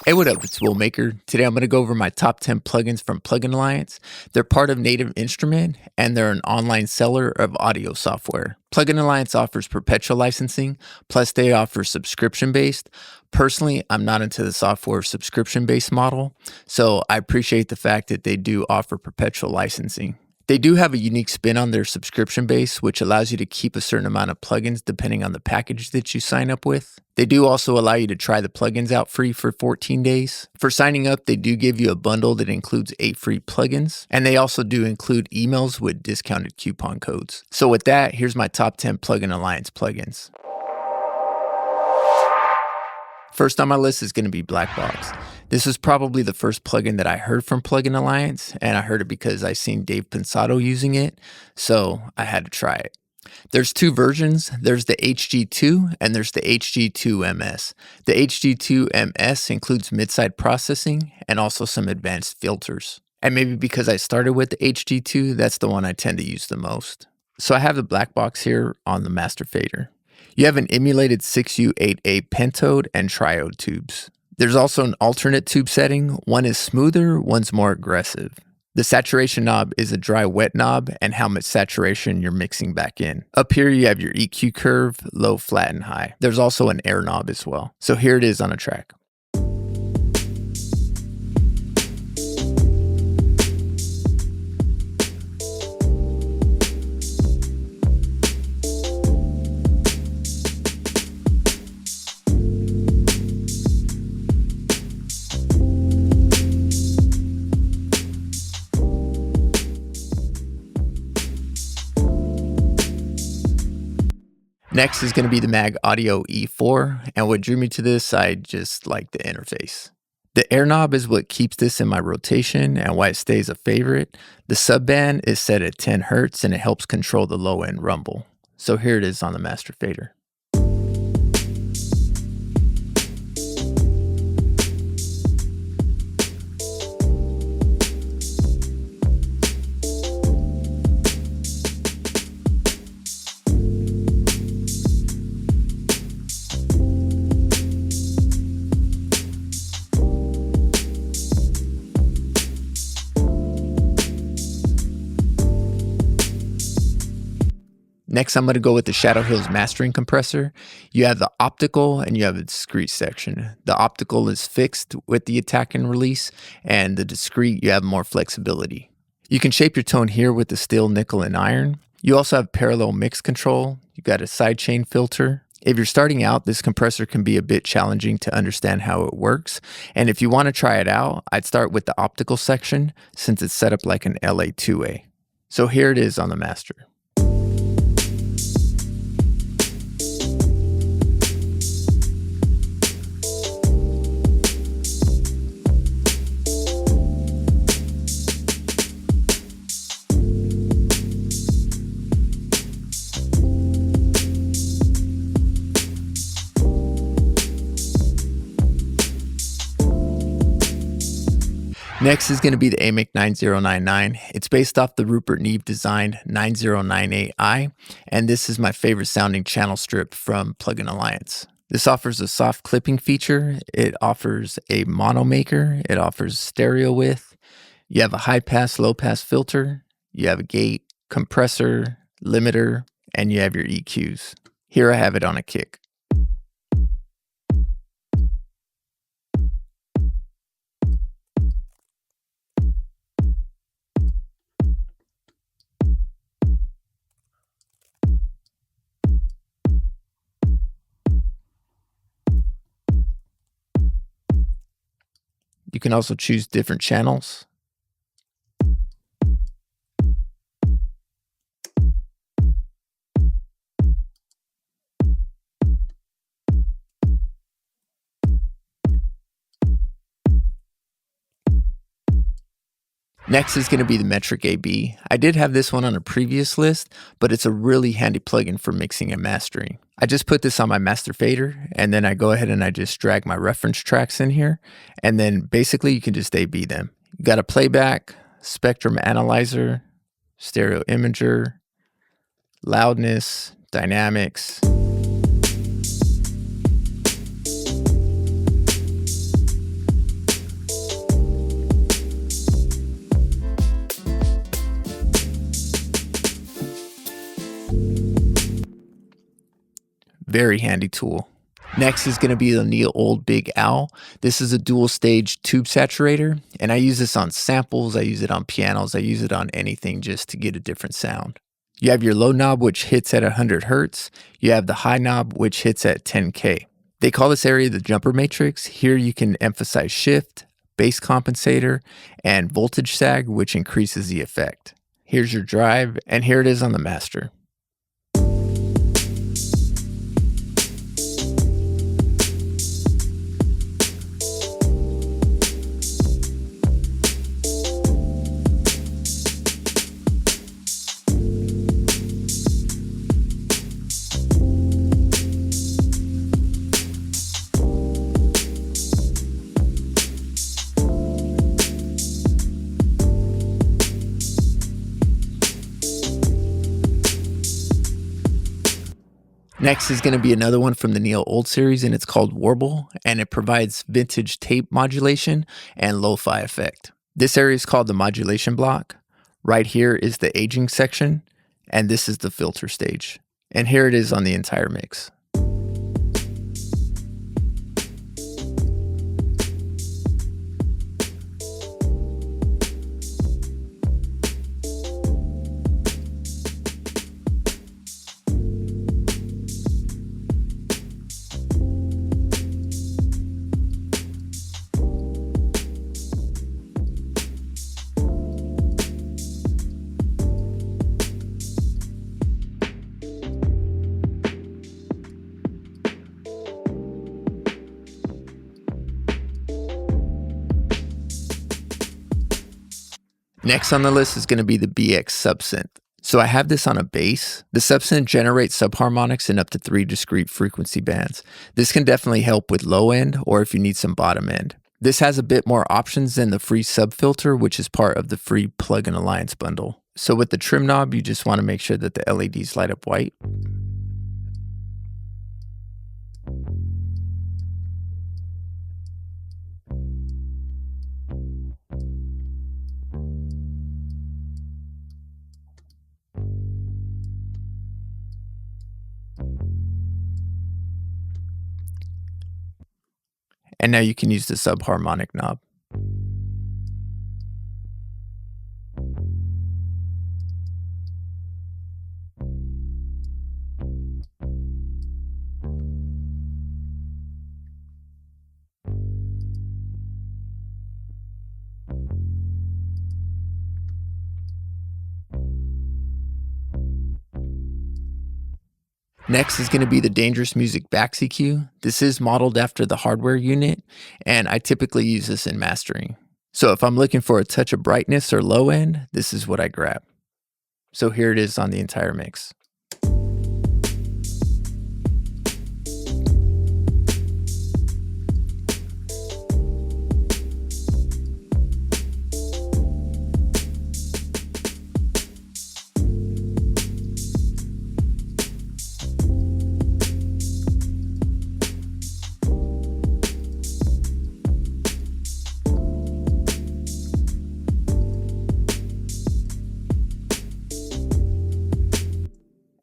Hey, what up? It's Will Maker. Today I'm going to go over my top 10 plugins from Plugin Alliance. They're part of Native Instrument and they're an online seller of audio software. Plugin Alliance offers perpetual licensing, plus they offer subscription based. Personally, I'm not into the software subscription based model, so I appreciate the fact that they do offer perpetual licensing. They do have a unique spin on their subscription base, which allows you to keep a certain amount of plugins depending on the package that you sign up with. They do also allow you to try the plugins out free for 14 days. For signing up, they do give you a bundle that includes 8 free plugins, and they also do include emails with discounted coupon codes. So with that, here's my top 10 Plugin Alliance plugins. First on my list is going to be Blackbox. This was probably the first plugin that I heard from Plugin Alliance, and I heard it because I seen Dave Pensato using it, so I had to try it. There's two versions. There's the HG2 and there's the HG2MS. The HG2MS includes mid-side processing and also some advanced filters. And maybe because I started with the HG2, that's the one I tend to use the most. So I have the black box here on the master fader. You have an emulated 6U8A pentode and triode tubes. There's also an alternate tube setting. One is smoother, one's more aggressive. The saturation knob is a dry-wet knob and how much saturation you're mixing back in. Up here, you have your EQ curve, low, flat, and high. There's also an air knob as well. So here it is on a track. Next is going to be the Mag Audio E4, and what drew me to this, I just like the interface. The air knob is what keeps this in my rotation and why it stays a favorite. The subband is set at 10 Hz and it helps control the low end rumble. So here it is on the master fader. Next, I'm going to go with the Shadow Hills mastering compressor. You have the optical and you have a discrete section. The optical is fixed with the attack and release, and the discrete, you have more flexibility. You can shape your tone here with the steel, nickel, and iron. You also have parallel mix control. You got a sidechain filter. If you're starting out, this compressor can be a bit challenging to understand how it works. And if you want to try it out, I'd start with the optical section since it's set up like an LA2A. So here it is on the master. Next is going to be the AMIC 9099. It's based off the Rupert Neve designed 9098i, and this is my favorite sounding channel strip from Plugin Alliance. This offers a soft clipping feature, it offers a mono maker, it offers stereo width, you have a high pass, low pass filter, you have a gate, compressor, limiter, and you have your EQs. Here I have it on a kick. You can also choose different channels. Next is going to be the Metric AB. I did have this one on a previous list, but it's a really handy plugin for mixing and mastering. I just put this on my master fader, and then I go ahead and I just drag my reference tracks in here, and then basically you can just AB them. You got a playback, spectrum analyzer, stereo imager, loudness, dynamics. very handy tool. Next is going to be the Neil Old Big Owl. This is a dual stage tube saturator, and I use this on samples, I use it on pianos, I use it on anything just to get a different sound. You have your low knob, which hits at 100 hertz. You have the high knob, which hits at 10K. They call this area the jumper matrix. Here you can emphasize shift, bass compensator, and voltage sag, which increases the effect. Here's your drive, and here it is on the master. Next is going to be another one from the Neil Old series, and it's called Warble, and it provides vintage tape modulation and lo-fi effect. This area is called the modulation block. Right here is the aging section, and this is the filter stage. And here it is on the entire mix. Next on the list is going to be the BX Sub Synth. So I have this on a bass. The Sub Synth generates subharmonics in up to 3 discrete frequency bands. This can definitely help with low end or if you need some bottom end. This has a bit more options than the free sub filter, which is part of the free Plugin Alliance bundle. So with the trim knob, you just want to make sure that the LEDs light up white. And now you can use the subharmonic knob. Next is going to be the Dangerous Music Bax EQ. This is modeled after the hardware unit, and I typically use this in mastering. So if I'm looking for a touch of brightness or low end, this is what I grab. So here it is on the entire mix.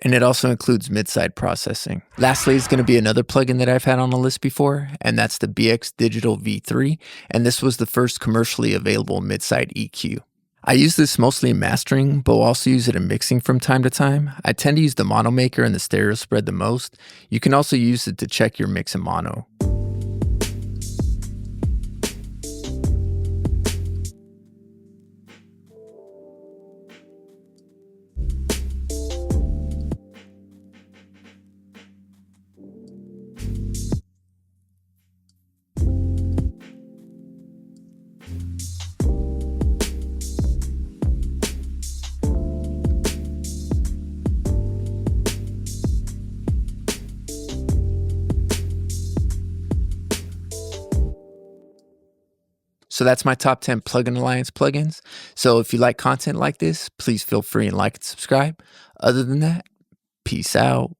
And it also includes mid-side processing. Lastly is going to be another plugin that I've had on the list before, and that's the BX Digital V3, and this was the first commercially available mid-side EQ. I use this mostly in mastering, but will also use it in mixing from time to time. I tend to use the mono maker and the stereo spread the most. You can also use it to check your mix in mono. So that's my top 10 Plugin Alliance plugins. So if you like content like this, please feel free and like and subscribe. Other than that, peace out.